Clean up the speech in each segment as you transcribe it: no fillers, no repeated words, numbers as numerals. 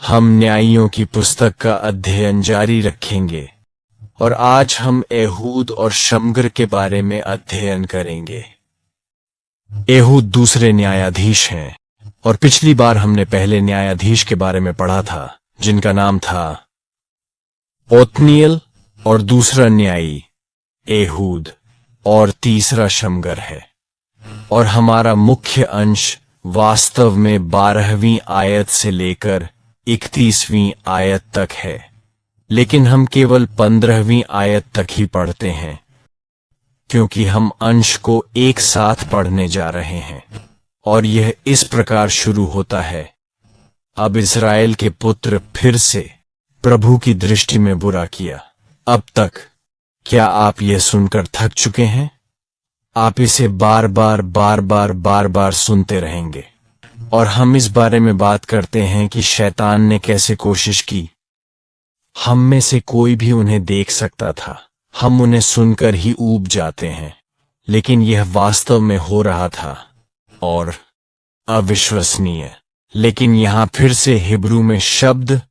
हम न्यायियों की पुस्तक का अध्ययन जारी रखेंगे और आज हम एहूद और शमगर के बारे में अध्ययन करेंगे। एहूद दूसरे न्यायाधीश हैं और पिछली बार हमने पहले न्यायाधीश के बारे में पढ़ा था जिनका नाम था ओत्निएल, और दूसरा न्यायी एहूद और तीसरा शमगर है। और हमारा मुख्य अंश वास्तव में 12वीं आयत से लेकर 31वीं आयत तक है, लेकिन हम केवल 15वीं आयत तक ही पढ़ते हैं क्योंकि हम अंश को एक साथ पढ़ने जा रहे हैं। और यह इस प्रकार शुरू होता है, अब इस्राएल के पुत्र फिर से प्रभु की दृष्टि में बुरा किया। अब तक क्या आप यह सुनकर थक चुके हैं? आप इसे बार बार सुनते रहेंगे। और हम इस बारे में बात करते हैं कि शैतान ने कैसे कोशिश की। हम में से कोई भी उन्हें देख सकता था, हम उन्हें सुनकर ही ऊब जाते हैं, लेकिन यह वास्तव में हो रहा था और अविश्वसनीय। लेकिन यहां फिर से हिब्रू में शब्द,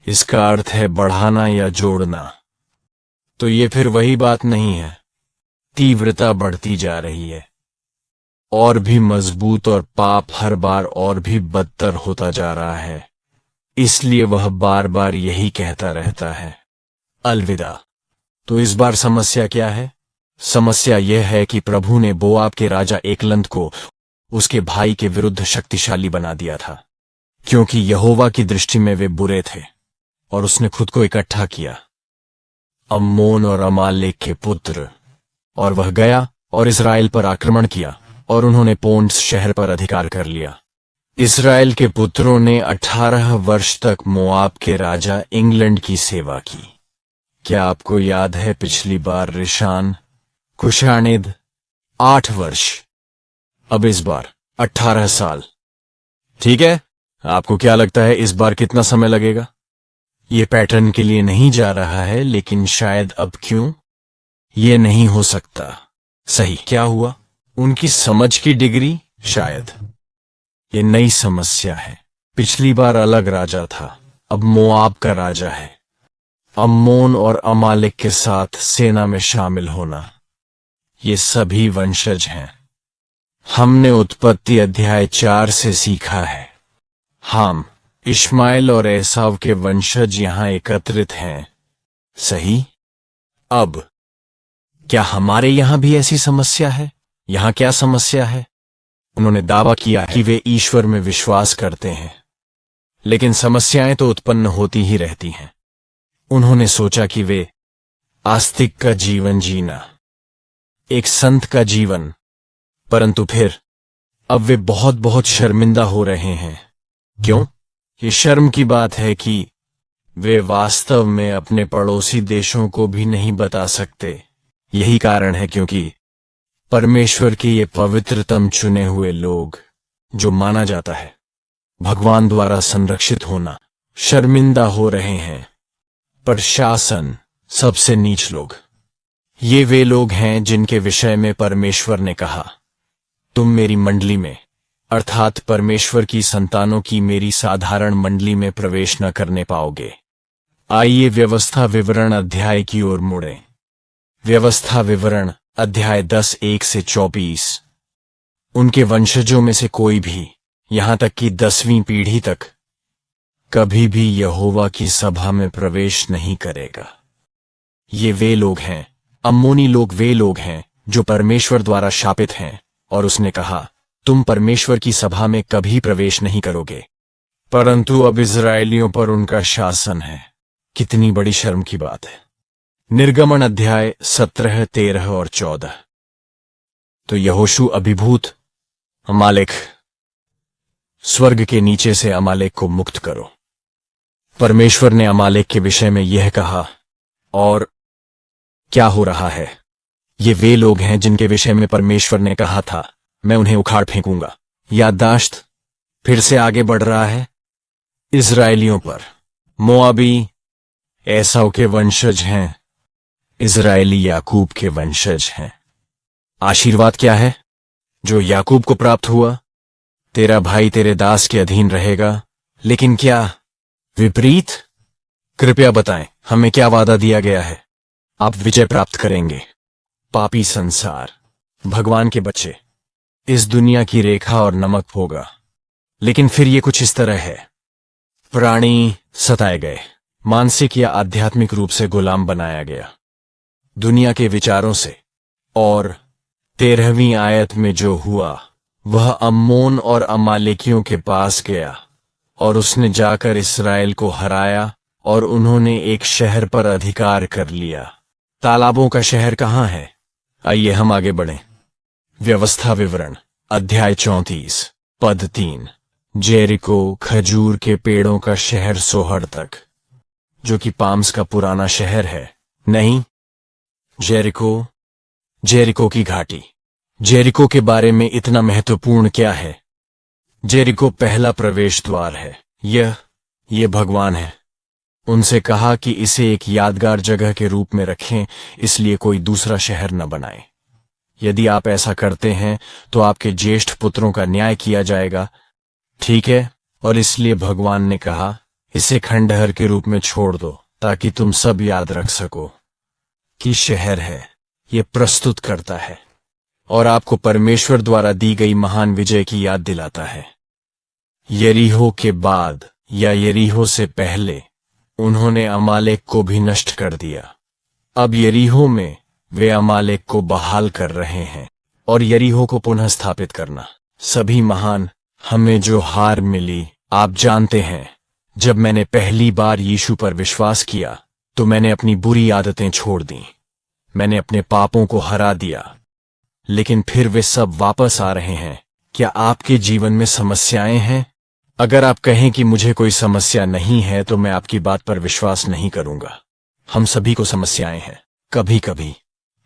इसका अर्थ है बढ़ाना या जोड़ना। तो ये फिर वही बात नहीं है। तीव्रता बढ़ती जा रही है और भी मजबूत, और पाप हर बार और भी बदतर होता जा रहा है। इसलिए वह बार बार यही कहता रहता है, अलविदा। तो इस बार समस्या क्या है? समस्या यह है कि प्रभु ने बोआब के राजा एकलंद को उसके भाई के विरुद्ध शक्तिशाली बना दिया था, क्योंकि यहोवा की दृष्टि में वे बुरे थे। और उसने खुद को इकट्ठा किया, अम्मोन और अमालेक के पुत्र, और वह गया और इस्राएल पर आक्रमण किया और उन्होंने पोंट्स शहर पर अधिकार कर लिया। इस्राएल के पुत्रों ने 18 वर्ष तक मोआब के राजा इंग्लैंड की सेवा की। क्या आपको याद है पिछली बार रिशान कुशानेद 8 वर्ष, अब इस बार 18 साल। ठीक है, आपको क्या लगता है इस बार कितना समय लगेगा? ये पैटर्न के लिए नहीं जा रहा है, लेकिन शायद अब क्यों? ये नहीं हो सकता। सही क्या हुआ? उनकी समझ की डिग्री शायद। ये नई समस्या है। पिछली बार अलग राजा था, अब मोआब का राजा है। अम्मोन और अमालेक के साथ सेना में शामिल होना, ये सभी वंशज हैं। हमने उत्पत्ति अध्याय 4 से सीखा है। हम इश्माएल और एसाव के वंशज यहां एकत्रित हैं, सही? अब क्या हमारे यहां भी ऐसी समस्या है? यहां क्या समस्या है? उन्होंने दावा किया कि वे ईश्वर में विश्वास करते हैं, लेकिन समस्याएं तो उत्पन्न होती ही रहती हैं। उन्होंने सोचा कि वे आस्तिक का जीवन जीना, एक संत का जीवन, परंतु फिर अब वे बहुत शर्मिंदा हो रहे हैं। क्यों? ये शर्म की बात है कि वे वास्तव में अपने पड़ोसी देशों को भी नहीं बता सकते। यही कारण है क्योंकि परमेश्वर के ये पवित्रतम चुने हुए लोग, जो माना जाता है भगवान द्वारा संरक्षित होना, शर्मिंदा हो रहे हैं। प्रशासन, सबसे नीच लोग, ये वे लोग हैं जिनके विषय में परमेश्वर ने कहा, तुम मेरी मंडली में, अर्थात परमेश्वर की संतानों की मेरी साधारण मंडली में प्रवेश न करने पाओगे। आइए व्यवस्था विवरण अध्याय की ओर मुड़ें। व्यवस्था विवरण अध्याय 10 1 से 24। उनके वंशजों में से कोई भी, यहां तक कि 10वीं पीढ़ी तक, कभी भी यहोवा की सभा में प्रवेश नहीं करेगा। ये वे लोग हैं, अम्मोनी लोग वे लोग हैं जो परमेश्वर द्वारा शापित हैं। और उसने कहा, तुम परमेश्वर की सभा में कभी प्रवेश नहीं करोगे। परंतु अब इस्राएलियों पर उनका शासन है। कितनी बड़ी शर्म की बात है। निर्गमन अध्याय 17 13 और 14। तो यहोशू अभिभूत, अमालेक, स्वर्ग के नीचे से अमालेक को मुक्त करो। परमेश्वर ने अमालेक के विषय में यह कहा। और क्या हो रहा है? ये वे लोग हैं जिनके विषय में परमेश्वर ने कहा था, मैं उन्हें उखाड़ फेंकूंगा। याददाश्त फिर से आगे बढ़ रहा है। इस्राएलियों पर मोआबी एसाव के वंशज हैं, इस्राएली याकूब के वंशज हैं। आशीर्वाद क्या है जो याकूब को प्राप्त हुआ? तेरा भाई तेरे दास के अधीन रहेगा। लेकिन क्या विपरीत? कृपया बताएं, हमें क्या वादा दिया गया है? आप विजय प्राप्त करेंगे। पापी संसार, भगवान के बच्चे, इस दुनिया की रेखा और नमक होगा। लेकिन फिर ये कुछ इस तरह है। प्राणी सताए गए, मानसिक या आध्यात्मिक रूप से गुलाम बनाया गया दुनिया के विचारों से। और 13वीं आयत में जो हुआ वह अम्मोन और अमालेकियों के पास गया और उसने जाकर इस्राएल को हराया और उन्होंने एक शहर पर अधिकार कर लिया। तालाबों का शहर कहाँ है? आइए हम आगे बढ़ें। व्यवस्था विवरण, अध्याय 34, पद 3। जेरिको, खजूर के पेड़ों का शहर सोहर तक, जो कि पाम्स का पुराना शहर है। नहीं, जेरिको की घाटी। जेरिको के बारे में इतना महत्वपूर्ण क्या है? जेरिको पहला प्रवेश द्वार है। यह भगवान है। उनसे कहा कि इसे एक यादगार जगह के रूप में रखें, इसलिए कोई दूसरा शहर न बनाए। यदि आप ऐसा करते हैं तो आपके ज्येष्ठ पुत्रों का न्याय किया जाएगा, ठीक है? और इसलिए भगवान ने कहा, इसे खंडहर के रूप में छोड़ दो ताकि तुम सब याद रख सको कि शहर है। यह प्रस्तुत करता है और आपको परमेश्वर द्वारा दी गई महान विजय की याद दिलाता है। यरीहो के बाद या यरीहो से पहले उन्होंने अमालेक को भी नष्ट कर दिया। अब यरीहो में वे अमालेक को बहाल कर रहे हैं और यरीहो को पुनः स्थापित करना। सभी महान, हमें जो हार मिली, आप जानते हैं, जब मैंने पहली बार यीशु पर विश्वास किया तो मैंने अपनी बुरी आदतें छोड़ दी। मैंने अपने पापों को हरा दिया, लेकिन फिर वे सब वापस आ रहे हैं। क्या आपके जीवन में समस्याएं हैं? अगर आप कहें कि मुझे कोई समस्या नहीं है तो मैं आपकी बात पर विश्वास नहीं करूंगा। हम सभी को समस्याएं हैं। कभी कभी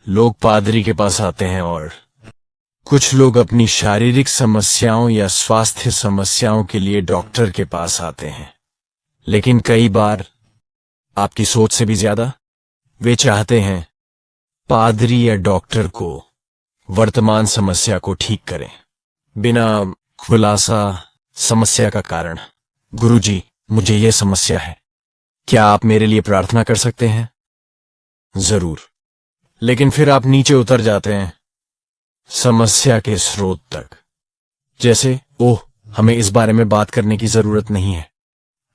लोग पादरी के पास आते हैं और कुछ लोग अपनी शारीरिक समस्याओं या स्वास्थ्य समस्याओं के लिए डॉक्टर के पास आते हैं। लेकिन कई बार, आपकी सोच से भी ज्यादा, वे चाहते हैं पादरी या डॉक्टर को वर्तमान समस्या को ठीक करें, बिना खुलासा समस्या का कारण। गुरुजी, मुझे यह समस्या है, क्या आप मेरे लिए प्रार्थना कर सकते हैं? जरूर। लेकिन फिर आप नीचे उतर जाते हैं समस्या के स्रोत तक। जैसे, ओह, हमें इस बारे में बात करने की जरूरत नहीं है।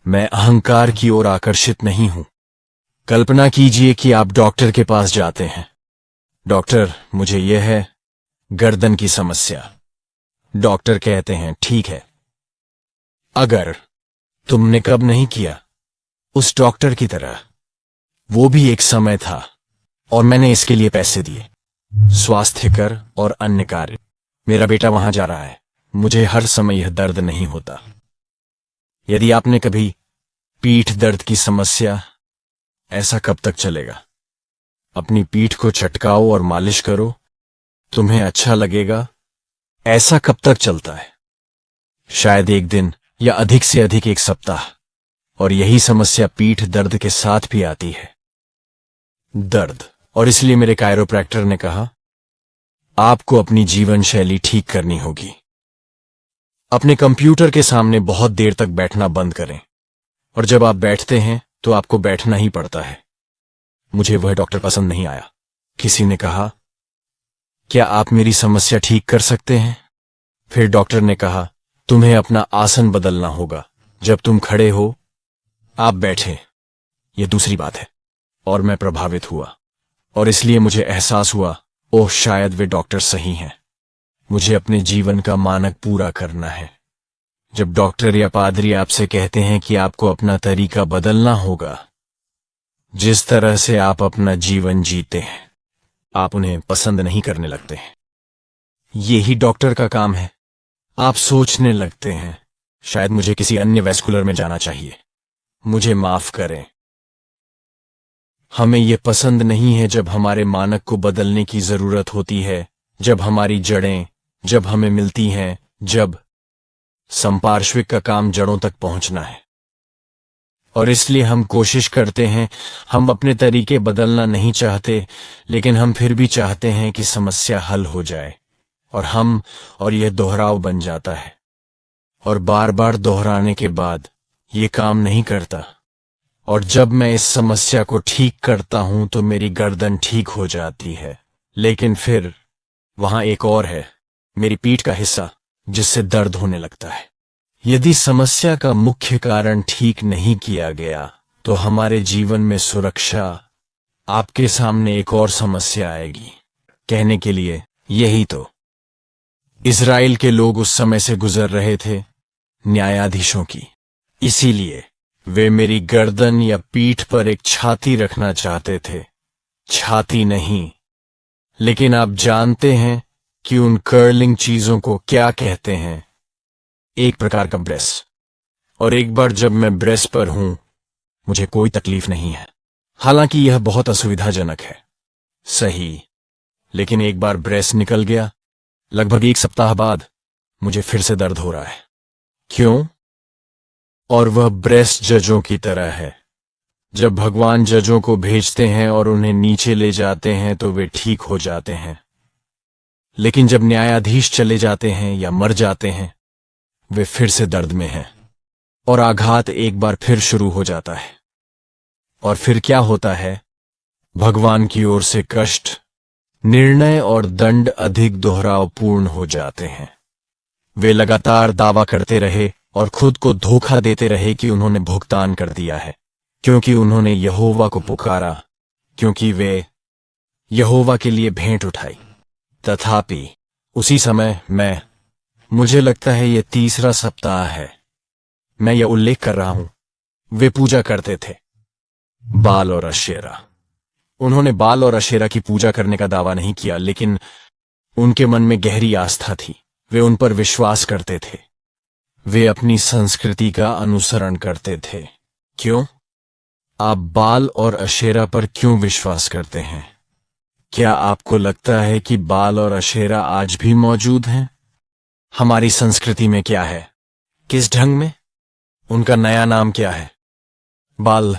मैं अहंकार की ओर आकर्षित नहीं हूं। कल्पना कीजिए कि आप डॉक्टर के पास जाते हैं। डॉक्टर, मुझे यह है गर्दन की समस्या। डॉक्टर कहते हैं, ठीक है। अगर तुमने कब नहीं किया उस डॉक्टर की तरह, वो भी एक समय था और मैंने इसके लिए पैसे दिए, स्वास्थ्य कर और अन्य कार्य। मेरा बेटा वहां जा रहा है, मुझे हर समय यह दर्द नहीं होता। यदि आपने कभी पीठ दर्द की समस्या, ऐसा कब तक चलेगा? अपनी पीठ को चटकाओ और मालिश करो, तुम्हें अच्छा लगेगा। ऐसा कब तक चलता है? शायद एक दिन या अधिक से अधिक एक सप्ताह। और यही समस्या पीठ दर्द के साथ भी आती है। दर्द। और इसलिए मेरे कायरोप्रैक्टर ने कहा, आपको अपनी जीवन शैली ठीक करनी होगी। अपने कंप्यूटर के सामने बहुत देर तक बैठना बंद करें, और जब आप बैठते हैं तो आपको बैठना ही पड़ता है। मुझे वह डॉक्टर पसंद नहीं आया। किसी ने कहा, क्या आप मेरी समस्या ठीक कर सकते हैं? फिर डॉक्टर ने कहा, तुम्हें अपना आसन बदलना होगा। जब तुम खड़े हो, आप बैठे। यह दूसरी बात है। और मैं प्रभावित हुआ, और इसलिए मुझे एहसास हुआ, ओह, शायद वे डॉक्टर सही हैं। मुझे अपने जीवन का मानक पूरा करना है। जब डॉक्टर या पादरी आपसे कहते हैं कि आपको अपना तरीका बदलना होगा, जिस तरह से आप अपना जीवन जीते हैं, आप उन्हें पसंद नहीं करने लगते हैं। यही डॉक्टर का काम है। आप सोचने लगते हैं, शायद मुझे किसी अन्य वैस्कुलर में जाना चाहिए। मुझे माफ करें। हमें यह पसंद नहीं है जब हमारे मानक को बदलने की जरूरत होती है, जब हमारी जड़ें, जब हमें मिलती हैं, जब संपार्श्विक का काम जड़ों तक पहुंचना है। और इसलिए हम कोशिश करते हैं। हम अपने तरीके बदलना नहीं चाहते, लेकिन हम फिर भी चाहते हैं कि समस्या हल हो जाए। और यह दोहराव बन जाता है। और बार बार दोहराने के बाद ये काम नहीं करता। और जब मैं इस समस्या को ठीक करता हूं तो मेरी गर्दन ठीक हो जाती है। लेकिन फिर वहां एक और है, मेरी पीठ का हिस्सा, जिससे दर्द होने लगता है। यदि समस्या का मुख्य कारण ठीक नहीं किया गया तो हमारे जीवन में सुरक्षा, आपके सामने एक और समस्या आएगी। कहने के लिए यही तो इज़राइल के लोग उस समय से गुजर रहे थे, न्यायाधीशों की। इसीलिए वे मेरी गर्दन या पीठ पर एक छाती रखना चाहते थे। छाती नहीं, लेकिन आप जानते हैं कि उन कर्लिंग चीजों को क्या कहते हैं? एक प्रकार का ब्रेस। और एक बार जब मैं ब्रेस पर हूं, मुझे कोई तकलीफ नहीं है। हालांकि यह बहुत असुविधाजनक है, सही। लेकिन एक बार ब्रेस निकल गया, लगभग 1 सप्ताह बाद मुझे फिर से दर्द हो रहा है। क्यों? और वह ब्रेस जजों की तरह है। जब भगवान जजों को भेजते हैं और उन्हें नीचे ले जाते हैं तो वे ठीक हो जाते हैं। लेकिन जब न्यायाधीश चले जाते हैं या मर जाते हैं, वे फिर से दर्द में हैं और आघात एक बार फिर शुरू हो जाता है। और फिर क्या होता है? भगवान की ओर से कष्ट, निर्णय और दंड अधिक दोहरावपूर्ण हो जाते हैं। वे लगातार दावा करते रहे और खुद को धोखा देते रहे कि उन्होंने भुगतान कर दिया है, क्योंकि उन्होंने यहोवा को पुकारा, क्योंकि वे यहोवा के लिए भेंट उठाई। तथापि उसी समय मुझे लगता है यह 3रा सप्ताह है, मैं यह उल्लेख कर रहा हूं, वे पूजा करते थे बाल और अशेरा। उन्होंने बाल और अशेरा की पूजा करने का दावा नहीं किया, लेकिन उनके मन में गहरी आस्था थी। वे उन पर विश्वास करते थे। वे अपनी संस्कृति का अनुसरण करते थे। क्यों? आप बाल और अशेरा पर क्यों विश्वास करते हैं? क्या आपको लगता है कि बाल और अशेरा आज भी मौजूद हैं? हमारी संस्कृति में क्या है? किस ढंग में? उनका नया नाम क्या है? बाल।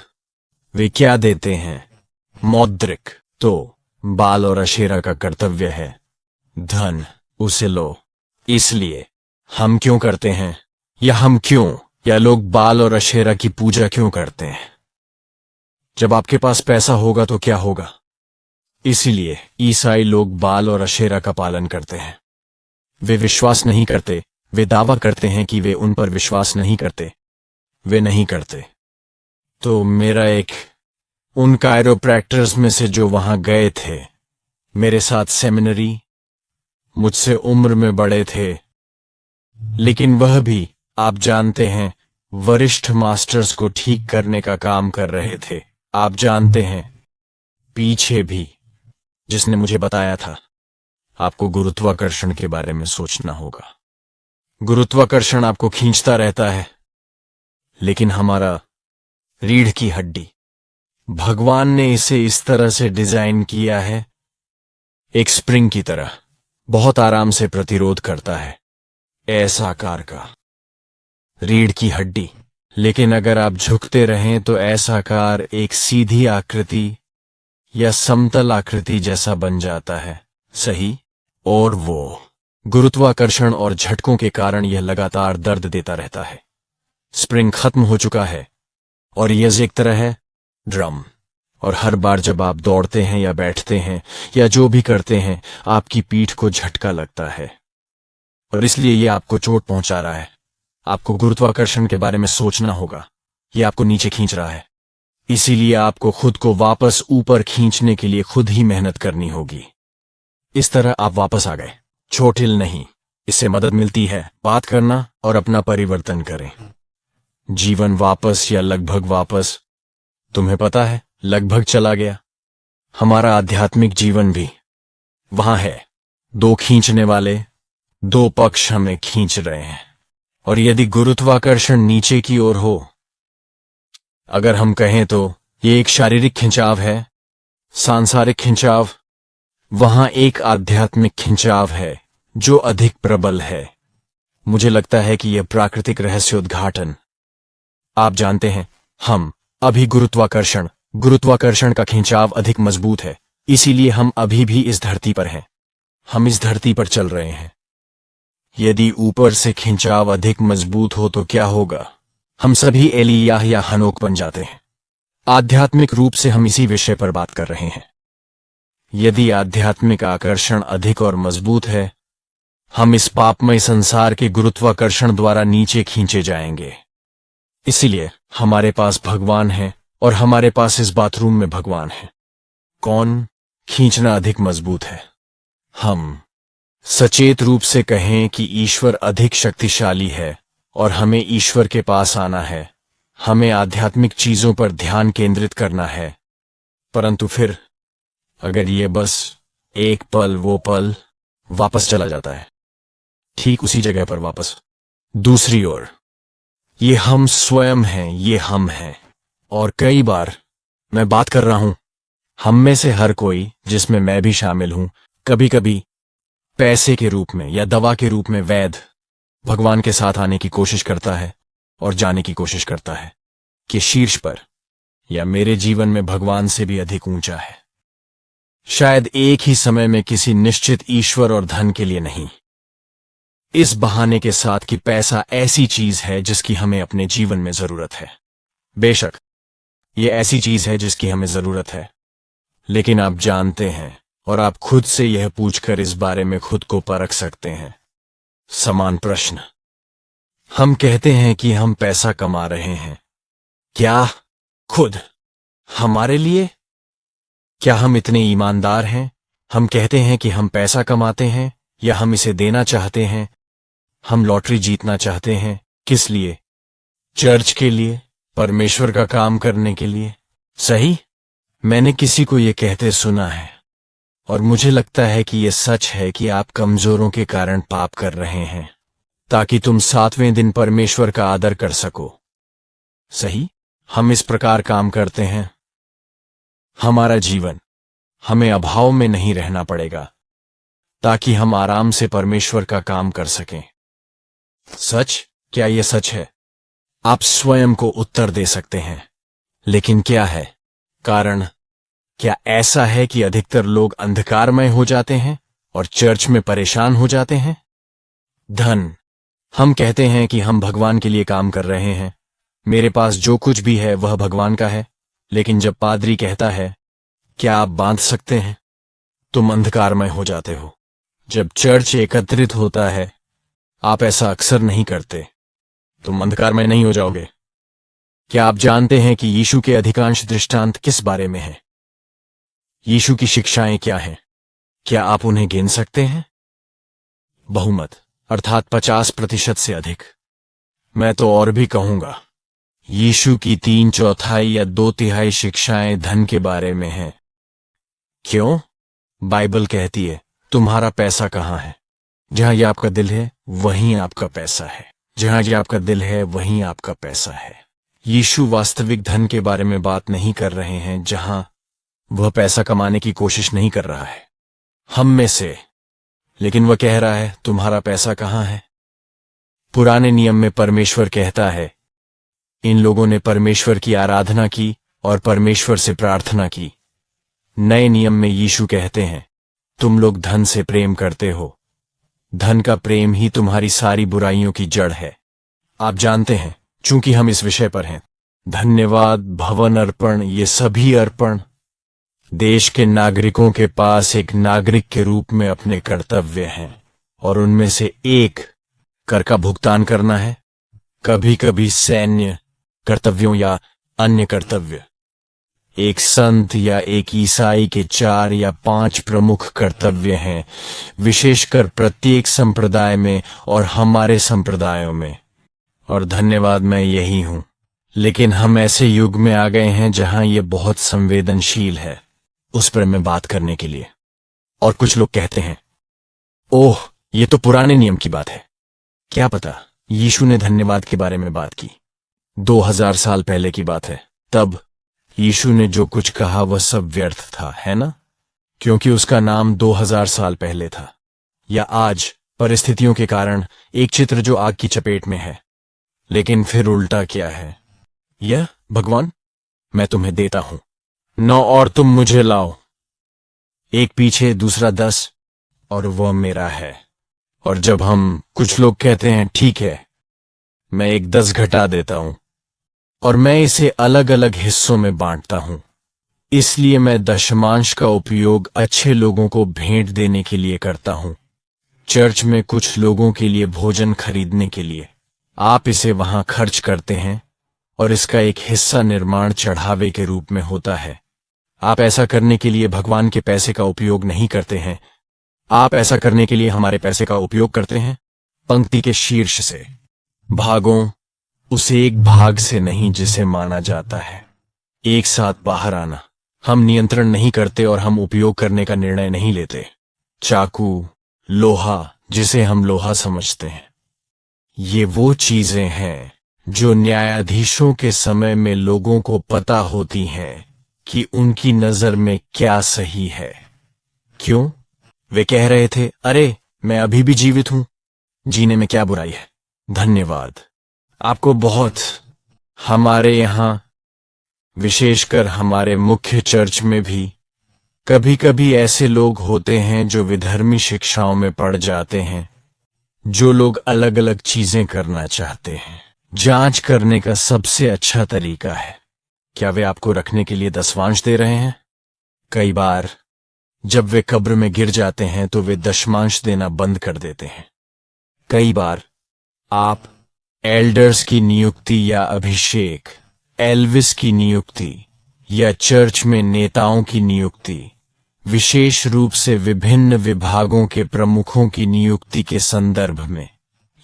वे क्या देते हैं? मौद्रिक। तो बाल और अशेरा का कर्तव्य है धन, उसे लो। इसलिए हम क्यों करते हैं? या लोग बाल और अशेरा की पूजा क्यों करते हैं? जब आपके पास पैसा होगा तो क्या होगा? इसीलिए ईसाई लोग बाल और अशेरा का पालन करते हैं। वे विश्वास नहीं करते, वे दावा करते हैं कि वे उन पर विश्वास नहीं करते। वे नहीं करते। तो मेरा एक उन कायरोप्रैक्टर्स में से जो वहां गए थे, मेरे साथ सेमिनरी, मुझसे उम्र में बड़े थे, लेकिन वह भी, आप जानते हैं, वरिष्ठ मास्टर्स को ठीक करने का काम कर रहे थे। आप जानते हैं, पीछे भी, जिसने मुझे बताया था, आपको गुरुत्वाकर्षण के बारे में सोचना होगा। गुरुत्वाकर्षण आपको खींचता रहता है, लेकिन हमारा रीढ़ की हड्डी, भगवान ने इसे इस तरह से डिजाइन किया है, एक स्प्रिंग की तरह, बहुत आराम से प्रतिरोध करता है, ऐसा आकार का रीढ़ की हड्डी। लेकिन अगर आप झुकते रहें तो ऐसा आकार एक सीधी आकृति या समतल आकृति जैसा बन जाता है, सही? और वो गुरुत्वाकर्षण और झटकों के कारण यह लगातार दर्द देता रहता है। स्प्रिंग खत्म हो चुका है और यह एक तरह है ड्रम। और हर बार जब आप दौड़ते हैं या बैठते हैं या जो भी करते हैं, आपकी पीठ को झटका लगता है और इसलिए यह आपको चोट पहुंचा रहा है। आपको गुरुत्वाकर्षण के बारे में सोचना होगा, यह आपको नीचे खींच रहा है। इसीलिए आपको खुद को वापस ऊपर खींचने के लिए खुद ही मेहनत करनी होगी। इस तरह आप वापस आ गए। चोटिल नहीं, इससे मदद मिलती है बात करना और अपना परिवर्तन करें। जीवन वापस या लगभग वापस, तुम्हें पता है, लगभग चला गया। हमारा आध्यात्मिक जीवन भी वहां है। 2 खींचने वाले, 2 पक्ष हमें खींच रहे हैं। और यदि गुरुत्वाकर्षण नीचे की ओर हो, अगर हम कहें तो ये एक शारीरिक खिंचाव है, सांसारिक खिंचाव, वहां एक आध्यात्मिक खिंचाव है जो अधिक प्रबल है। मुझे लगता है कि यह प्राकृतिक रहस्य उद्घाटन, आप जानते हैं, हम अभी गुरुत्वाकर्षण का खिंचाव अधिक मजबूत है, इसीलिए हम अभी भी इस धरती पर हैं। हम इस धरती पर चल रहे हैं। यदि ऊपर से खिंचाव अधिक मजबूत हो तो क्या होगा? हम सभी एलियाह या हनोक बन जाते हैं। आध्यात्मिक रूप से हम इसी विषय पर बात कर रहे हैं। यदि आध्यात्मिक आकर्षण अधिक और मजबूत है, हम इस पापमय संसार के गुरुत्वाकर्षण द्वारा नीचे खींचे जाएंगे। इसीलिए हमारे पास भगवान है और हमारे पास इस बाथरूम में भगवान है। कौन खींचना अधिक मजबूत है? हम सचेत रूप से कहें कि ईश्वर अधिक शक्तिशाली है और हमें ईश्वर के पास आना है। हमें आध्यात्मिक चीजों पर ध्यान केंद्रित करना है। परंतु फिर अगर ये बस एक पल वो पल वापस चला जाता है, ठीक उसी जगह पर वापस। दूसरी ओर ये हम स्वयं हैं, ये हम हैं। और कई बार मैं बात कर रहा हूं, हम में से हर कोई, जिसमें मैं भी शामिल हूं, कभी कभी पैसे के रूप में या दवा के रूप में वैध भगवान के साथ आने की कोशिश करता है और जाने की कोशिश करता है कि शीर्ष पर या मेरे जीवन में भगवान से भी अधिक ऊंचा है। शायद एक ही समय में किसी निश्चित ईश्वर और धन के लिए नहीं, इस बहाने के साथ कि पैसा ऐसी चीज है जिसकी हमें अपने जीवन में जरूरत है। बेशक ये ऐसी चीज है जिसकी हमें जरूरत है, लेकिन आप जानते हैं और आप खुद से यह पूछकर इस बारे में खुद को परख सकते हैं। समान प्रश्न। हम कहते हैं कि हम पैसा कमा रहे हैं। क्या खुद हमारे लिए? क्या हम इतने ईमानदार हैं? हम कहते हैं कि हम पैसा कमाते हैं या हम इसे देना चाहते हैं। हम लॉटरी जीतना चाहते हैं। किस लिए? चर्च के लिए, परमेश्वर का काम करने के लिए। सही? मैंने किसी को यह कहते सुना है और मुझे लगता है कि यह सच है कि आप कमजोरों के कारण पाप कर रहे हैं ताकि तुम 7वें दिन परमेश्वर का आदर कर सको। सही? हम इस प्रकार काम करते हैं। हमारा जीवन हमें अभाव में नहीं रहना पड़ेगा ताकि हम आराम से परमेश्वर का काम कर सकें। सच? क्या यह सच है? आप स्वयं को उत्तर दे सकते हैं। लेकिन क्या है कारण? क्या ऐसा है कि अधिकतर लोग अंधकारमय हो जाते हैं और चर्च में परेशान हो जाते हैं? धन। हम कहते हैं कि हम भगवान के लिए काम कर रहे हैं। मेरे पास जो कुछ भी है वह भगवान का है। लेकिन जब पादरी कहता है, क्या आप बांध सकते हैं? तुम अंधकारमय हो जाते हो। जब चर्च एकत्रित होता है, आप ऐसा अक्सर नहीं करते। तुम अंधकारमय नहीं हो जाओगे। क्या आप जानते हैं कि यीशु के अधिकांश दृष्टांत किस बारे में हैं? यीशु की शिक्षाएं क्या हैं? क्या आप उन्हें गिन सकते हैं? बहुमत, अर्थात 50% से अधिक। मैं तो और भी कहूंगा, यीशु की 3/4 या 2/3 शिक्षाएं धन के बारे में हैं। क्यों? बाइबल कहती है, तुम्हारा पैसा कहां है? जहां ये आपका दिल है वहीं आपका पैसा है। जहां ये आपका दिल है वहीं आपका पैसा है। यीशु वास्तविक धन के बारे में बात नहीं कर रहे हैं, जहां वह पैसा कमाने की कोशिश नहीं कर रहा है हम में से, लेकिन वह कह रहा है, तुम्हारा पैसा कहां है? पुराने नियम में परमेश्वर कहता है, इन लोगों ने परमेश्वर की आराधना की और परमेश्वर से प्रार्थना की। नए नियम में यीशु कहते हैं, तुम लोग धन से प्रेम करते हो। धन का प्रेम ही तुम्हारी सारी बुराइयों की जड़ है। आप जानते हैं, चूंकि हम इस विषय पर हैं, धन्यवाद, भवन अर्पण, ये सभी अर्पण देश के नागरिकों के पास एक नागरिक के रूप में अपने कर्तव्य हैं और उनमें से एक कर का भुगतान करना है। कभी कभी सैन्य कर्तव्यों या अन्य कर्तव्य। एक संत या एक ईसाई के 4 या 5 प्रमुख कर्तव्य हैं, विशेषकर प्रत्येक संप्रदाय में और हमारे संप्रदायों में। और धन्यवाद, मैं यही हूं। लेकिन हम ऐसे युग में आ गए हैं जहां यह बहुत संवेदनशील है उस पर मैं बात करने के लिए। और कुछ लोग कहते हैं, ओह, ये तो पुराने नियम की बात है। क्या पता यीशु ने धन्यवाद के बारे में बात की। 2000 साल पहले की बात है। तब यीशु ने जो कुछ कहा वह सब व्यर्थ था, है ना? क्योंकि उसका नाम 2000 साल पहले था। या आज परिस्थितियों के कारण एक चित्र जो आग की चपेट में है। लेकिन फिर उल्टा क्या है? यह भगवान, मैं तुम्हें देता हूं 9 और तुम मुझे लाओ। एक पीछे, दूसरा 10 और वह मेरा है। और जब हम कुछ लोग कहते हैं, ठीक है, मैं एक 10 घटा देता हूं, और मैं इसे अलग अलग हिस्सों में बांटता हूं। इसलिए मैं दशमांश का उपयोग अच्छे लोगों को भेंट देने के लिए करता हूं, चर्च में कुछ लोगों के लिए भोजन खरीदने के लिए। आप इसे वहां खर्च करते हैं और इसका एक हिस्सा निर्माण चढ़ावे के रूप में होता है। आप ऐसा करने के लिए भगवान के पैसे का उपयोग नहीं करते हैं, आप ऐसा करने के लिए हमारे पैसे का उपयोग करते हैं। पंक्ति के शीर्ष से भागों, उस एक भाग से नहीं जिसे माना जाता है। एक साथ बाहर आना। हम नियंत्रण नहीं करते और हम उपयोग करने का निर्णय नहीं लेते। चाकू, लोहा, जिसे हम लोहा समझते हैं, ये वो चीजें हैं जो न्यायाधीशों के समय में लोगों को पता होती हैं कि उनकी नजर में क्या सही है। क्यों? वे कह रहे थे, अरे मैं अभी भी जीवित हूं, जीने में क्या बुराई है। धन्यवाद आपको बहुत। हमारे यहां, विशेषकर हमारे मुख्य चर्च में भी, कभी कभी ऐसे लोग होते हैं जो विधर्मी शिक्षाओं में पड़ जाते हैं, जो लोग अलग अलग चीजें करना चाहते हैं। जांच करने का सबसे अच्छा तरीका है, क्या वे आपको रखने के लिए दशमांश दे रहे हैं? कई बार जब वे कब्र में गिर जाते हैं तो वे दशमांश देना बंद कर देते हैं। कई बार आप एल्डर्स की नियुक्ति या अभिषेक, एल्विस की नियुक्ति या चर्च में नेताओं की नियुक्ति, विशेष रूप से विभिन्न विभागों के प्रमुखों की नियुक्ति के संदर्भ में,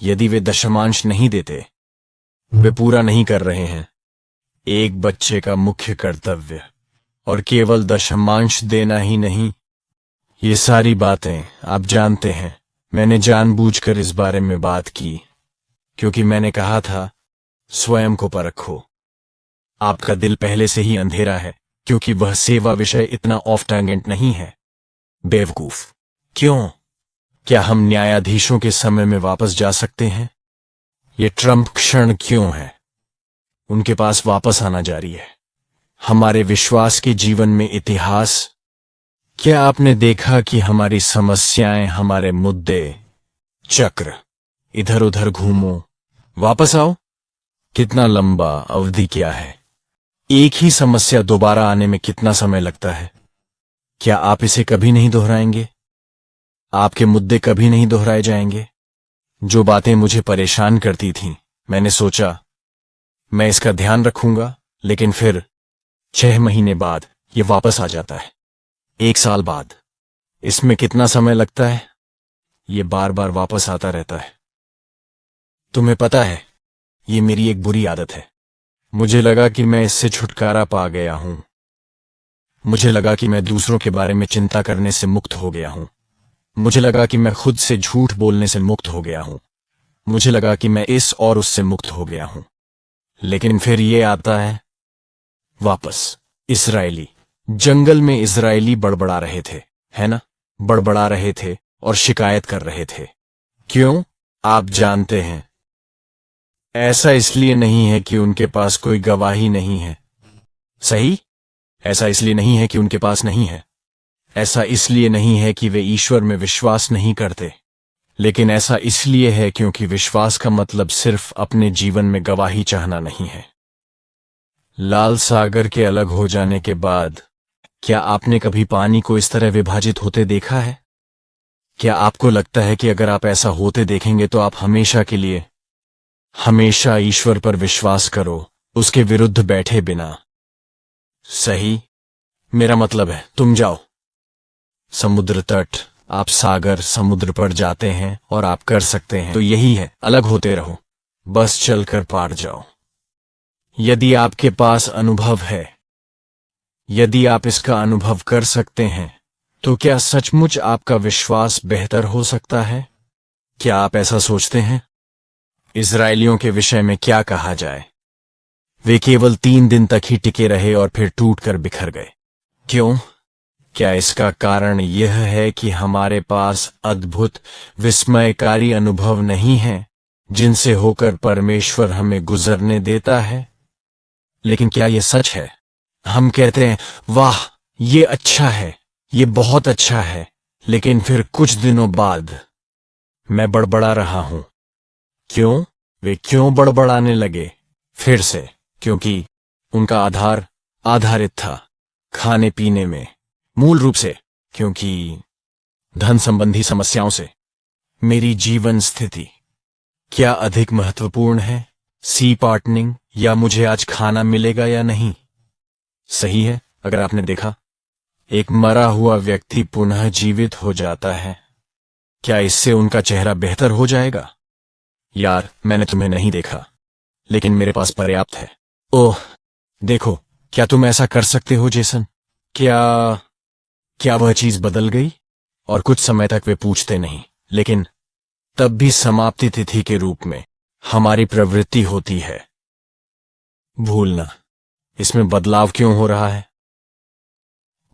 यदि वे दशमांश नहीं देते, वे पूरा नहीं कर रहे हैं एक बच्चे का मुख्य कर्तव्य। और केवल दशमांश देना ही नहीं, ये सारी बातें आप जानते हैं। मैंने जानबूझकर इस बारे में बात की क्योंकि मैंने कहा था, स्वयं को परखो। आपका दिल पहले से ही अंधेरा है क्योंकि वह सेवा विषय इतना ऑफ टारगेट नहीं है। बेवकूफ। क्यों? क्या हम न्यायाधीशों के समय में वापस जा सकते हैं? ये ट्रम्प क्षण क्यों है? उनके पास वापस आना जारी है। हमारे विश्वास के जीवन में इतिहास। क्या आपने देखा कि हमारी समस्याएं, हमारे मुद्दे, चक्र, इधर उधर घूमो, वापस आओ? कितना लंबा अवधि क्या है? एक ही समस्या दोबारा आने में कितना समय लगता है? क्या आप इसे कभी नहीं दोहराएंगे? आपके मुद्दे कभी नहीं दोहराए जाएंगे? जो बातें मुझे परेशान करती थीं, मैंने सोचा मैं इसका ध्यान रखूंगा, लेकिन फिर 6 महीने बाद ये वापस आ जाता है। 1 साल बाद। इसमें कितना समय लगता है? ये बार बार वापस आता रहता है। तुम्हें पता है, ये मेरी एक बुरी आदत है। मुझे लगा कि मैं इससे छुटकारा पा गया हूं। मुझे लगा कि मैं दूसरों के बारे में चिंता करने से मुक्त हो गया हूं। मुझे लगा कि मैं खुद से झूठ बोलने से मुक्त हो गया हूं। मुझे लगा कि मैं इस और उससे मुक्त हो गया हूं। लेकिन फिर ये आता है वापस। इस्राएली जंगल में इस्राएली बड़बड़ा रहे थे, है ना? बड़बड़ा रहे थे और शिकायत कर रहे थे। क्यों? आप जानते हैं, ऐसा इसलिए नहीं है कि उनके पास कोई गवाही नहीं है। सही? ऐसा इसलिए नहीं है कि उनके पास नहीं है। ऐसा इसलिए नहीं है कि वे ईश्वर में विश्वास नहीं करते, लेकिन ऐसा इसलिए है क्योंकि विश्वास का मतलब सिर्फ अपने जीवन में गवाही चाहना नहीं है। लाल सागर के अलग हो जाने के बाद क्या आपने कभी पानी को इस तरह विभाजित होते देखा है? क्या आपको लगता है कि अगर आप ऐसा होते देखेंगे तो आप हमेशा के लिए, हमेशा ईश्वर पर विश्वास करो, उसके विरुद्ध बैठे बिना? सही? मेरा मतलब है, तुम जाओ समुद्र तट, आप सागर समुद्र पर जाते हैं और आप कर सकते हैं तो यही है, अलग होते रहो, बस चलकर पार जाओ। यदि आपके पास अनुभव है, यदि आप इसका अनुभव कर सकते हैं, तो क्या सचमुच आपका विश्वास बेहतर हो सकता है? क्या आप ऐसा सोचते हैं? इस्राएलियों के विषय में क्या कहा जाए? वे केवल 3 दिन तक ही टिके रहे और फिर टूटकर बिखर गए। क्यों? क्या इसका कारण यह है कि हमारे पास अद्भुत, विस्मयकारी अनुभव नहीं है जिनसे होकर परमेश्वर हमें गुजरने देता है? लेकिन क्या यह सच है? हम कहते हैं, वाह ये अच्छा है, ये बहुत अच्छा है, लेकिन फिर कुछ दिनों बाद मैं बड़बड़ा रहा हूं। क्यों? वे क्यों बड़बड़ाने लगे? फिर से क्योंकि उनका आधार आधारित था खाने पीने में, मूल रूप से क्योंकि धन संबंधी समस्याओं से। मेरी जीवन स्थिति क्या अधिक महत्वपूर्ण है, सी पार्टनिंग, या मुझे आज खाना मिलेगा या नहीं? सही है। अगर आपने देखा एक मरा हुआ व्यक्ति पुनः जीवित हो जाता है, क्या इससे उनका चेहरा बेहतर हो जाएगा? यार, मैंने तुम्हें नहीं देखा, लेकिन मेरे पास पर्याप्त है। ओह देखो, क्या तुम ऐसा कर सकते हो जेसन? क्या क्या वह चीज बदल गई? और कुछ समय तक वे पूछते नहीं, लेकिन तब भी समाप्ति तिथि के रूप में हमारी प्रवृत्ति होती है भूलना। इसमें बदलाव क्यों हो रहा है?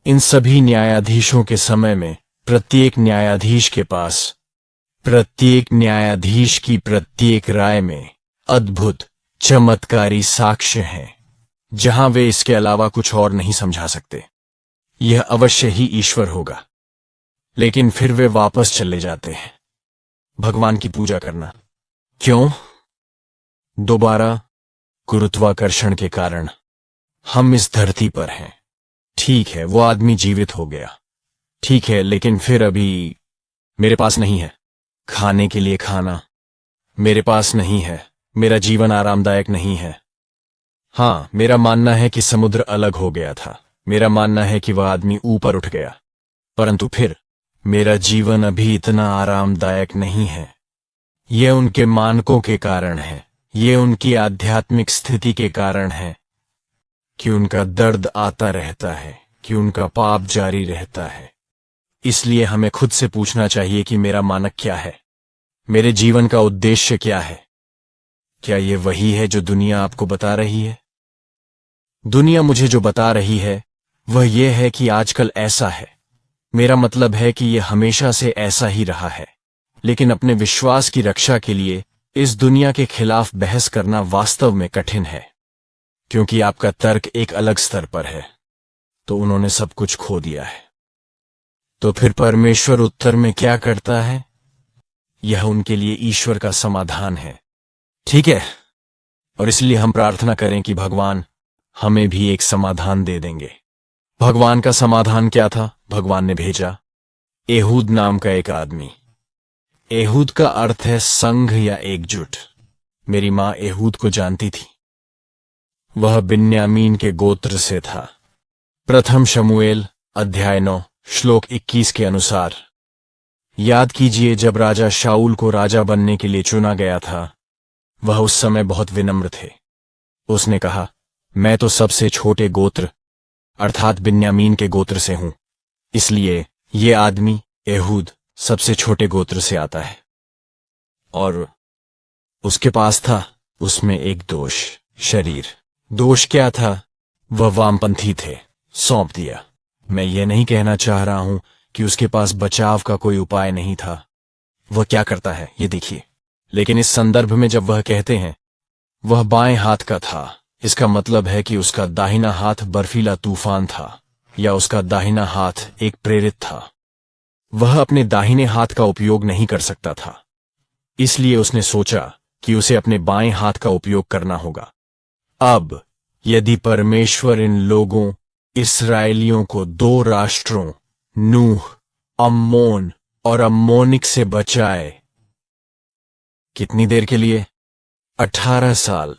इन सभी न्यायाधीशों के समय में प्रत्येक न्यायाधीश के पास प्रत्येक न्यायाधीश की प्रत्येक राय में अद्भुत चमत्कारी साक्ष्य हैं, जहां वे इसके अलावा कुछ और नहीं समझा सकते। यह अवश्य ही ईश्वर होगा, लेकिन फिर वे वापस चले जाते हैं भगवान की पूजा करना। क्यों? दोबारा गुरुत्वाकर्षण के कारण हम इस धरती पर हैं। ठीक है, वो आदमी जीवित हो गया, ठीक है, लेकिन फिर अभी मेरे पास नहीं है खाने के लिए खाना, मेरे पास नहीं है, मेरा जीवन आरामदायक नहीं है। हाँ, मेरा मानना है कि समुद्र अलग हो गया था, मेरा मानना है कि वह आदमी ऊपर उठ गया, परंतु फिर मेरा जीवन अभी इतना आरामदायक नहीं है। यह उनके मानकों के कारण है, ये उनकी आध्यात्मिक स्थिति के कारण है कि उनका दर्द आता रहता है, कि उनका पाप जारी रहता है। इसलिए हमें खुद से पूछना चाहिए कि मेरा मानक क्या है, मेरे जीवन का उद्देश्य क्या है? क्या यह वही है जो दुनिया आपको बता रही है? दुनिया मुझे जो बता रही है वह यह है कि आजकल ऐसा है। मेरा मतलब है कि यह हमेशा से ऐसा ही रहा है, लेकिन अपने विश्वास की रक्षा के लिए इस दुनिया के खिलाफ बहस करना वास्तव में कठिन है, क्योंकि आपका तर्क एक अलग स्तर पर है। तो उन्होंने सब कुछ खो दिया है। तो फिर परमेश्वर उत्तर में क्या करता है? यह उनके लिए ईश्वर का समाधान है, ठीक है? और इसलिए हम प्रार्थना करें कि भगवान हमें भी एक समाधान दे देंगे। भगवान का समाधान क्या था? भगवान ने भेजा एहूद नाम का एक आदमी। एहूद का अर्थ है संघ या एकजुट। मेरी मां एहूद को जानती थी, वह बिन्यामीन के गोत्र से था। प्रथम शमूएल अध्याय 9 श्लोक 21 के अनुसार। याद कीजिए, जब राजा शाऊल को राजा बनने के लिए चुना गया था, वह उस समय बहुत विनम्र थे। उसने कहा, मैं तो सबसे छोटे गोत्र अर्थात बिन्यामीन के गोत्र से हूं, इसलिए ये आदमी एहूद सबसे छोटे गोत्र से आता है। और उसके पास था उसमें एक दोष, शरीर। दोष क्या था? वह वामपंथी थे। सौंप दिया। मैं यह नहीं कहना चाह रहा हूं कि उसके पास बचाव का कोई उपाय नहीं था। वह क्या करता है ये देखिए। लेकिन इस संदर्भ में जब वह कहते हैं वह बाएं हाथ का था, इसका मतलब है कि उसका दाहिना हाथ बर्फीला तूफान था, या उसका दाहिना हाथ एक प्रेरित था। वह अपने दाहिने हाथ का उपयोग नहीं कर सकता था, इसलिए उसने सोचा कि उसे अपने बाएं हाथ का उपयोग करना होगा। अब यदि परमेश्वर इन लोगों इस्राएलियों को 2 राष्ट्रों नूह, अम्मोन और अम्मोनिक से बचाए, कितनी देर के लिए? 18 साल।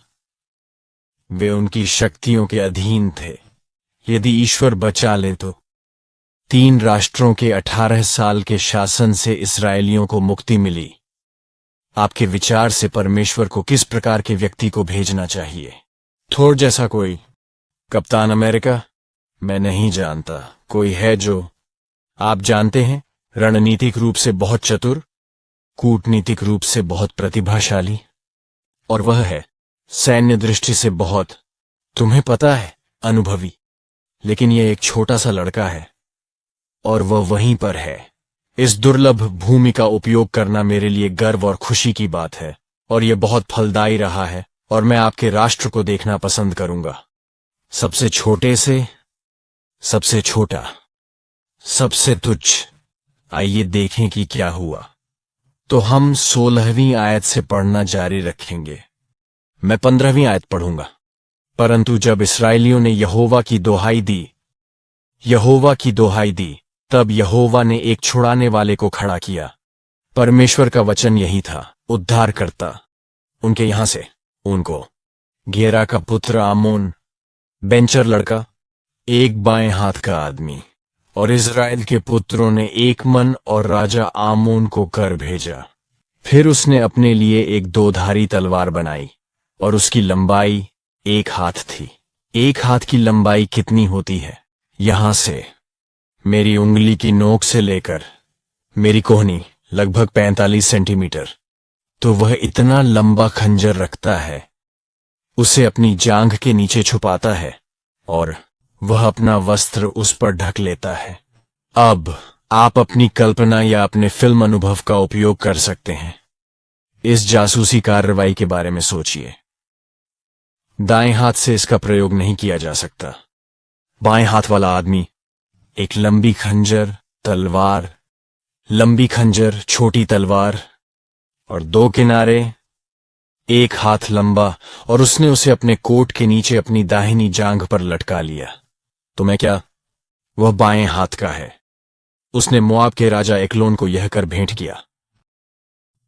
वे उनकी शक्तियों के अधीन थे। यदि ईश्वर बचा ले तो 3 राष्ट्रों के 18 साल के शासन से इस्राएलियों को मुक्ति मिली। आपके विचार से परमेश्वर को किस प्रकार के व्यक्ति को भेजना चाहिए? थोर जैसा कोई? कप्तान अमेरिका? मैं नहीं जानता। कोई है जो आप जानते हैं, रणनीतिक रूप से बहुत चतुर, कूटनीतिक रूप से बहुत प्रतिभाशाली, और वह है सैन्य दृष्टि से बहुत, तुम्हें पता है, अनुभवी। लेकिन यह एक छोटा सा लड़का है और वह वहीं पर है। इस दुर्लभ भूमि का उपयोग करना मेरे लिए गर्व और खुशी की बात है, और यह बहुत फलदायी रहा है, और मैं आपके राष्ट्र को देखना पसंद करूंगा। सबसे छोटे से सबसे छोटा, सबसे तुच्छ। आइए देखें कि क्या हुआ। तो हम 16वीं आयत से पढ़ना जारी रखेंगे। मैं 15वीं आयत पढ़ूंगा। परंतु जब इस्राएलियों ने यहोवा की दोहाई दी, तब यहोवा ने एक छुड़ाने वाले को खड़ा किया। परमेश्वर का वचन यही था, उद्धार करता उनके यहां से उनको। गेरा का पुत्र आमोन, बेंचर लड़का, एक बाएं हाथ का आदमी, और इज़राइल के पुत्रों ने एक मन और राजा आमोन को कर भेजा। फिर उसने अपने लिए एक दोधारी तलवार बनाई और उसकी लंबाई 1 हाथ थी। 1 हाथ की लंबाई कितनी होती है? यहां से मेरी उंगली की नोक से लेकर मेरी कोहनी, लगभग 45 सेंटीमीटर। तो वह इतना लंबा खंजर रखता है, उसे अपनी जांघ के नीचे छुपाता है और वह अपना वस्त्र उस पर ढक लेता है। अब आप अपनी कल्पना या अपने फिल्म अनुभव का उपयोग कर सकते हैं। इस जासूसी कार्रवाई के बारे में सोचिए। दाएं हाथ से इसका प्रयोग नहीं किया जा सकता। बाएं हाथ वाला आदमी एक लंबी खंजर, छोटी तलवार और 2 किनारे, 1 हाथ लंबा, और उसने उसे अपने कोट के नीचे अपनी दाहिनी जांघ पर लटका लिया। तो मैं क्या? वह बाएं हाथ का है। उसने मोआब के राजा एग्लोन को यह कर भेंट किया।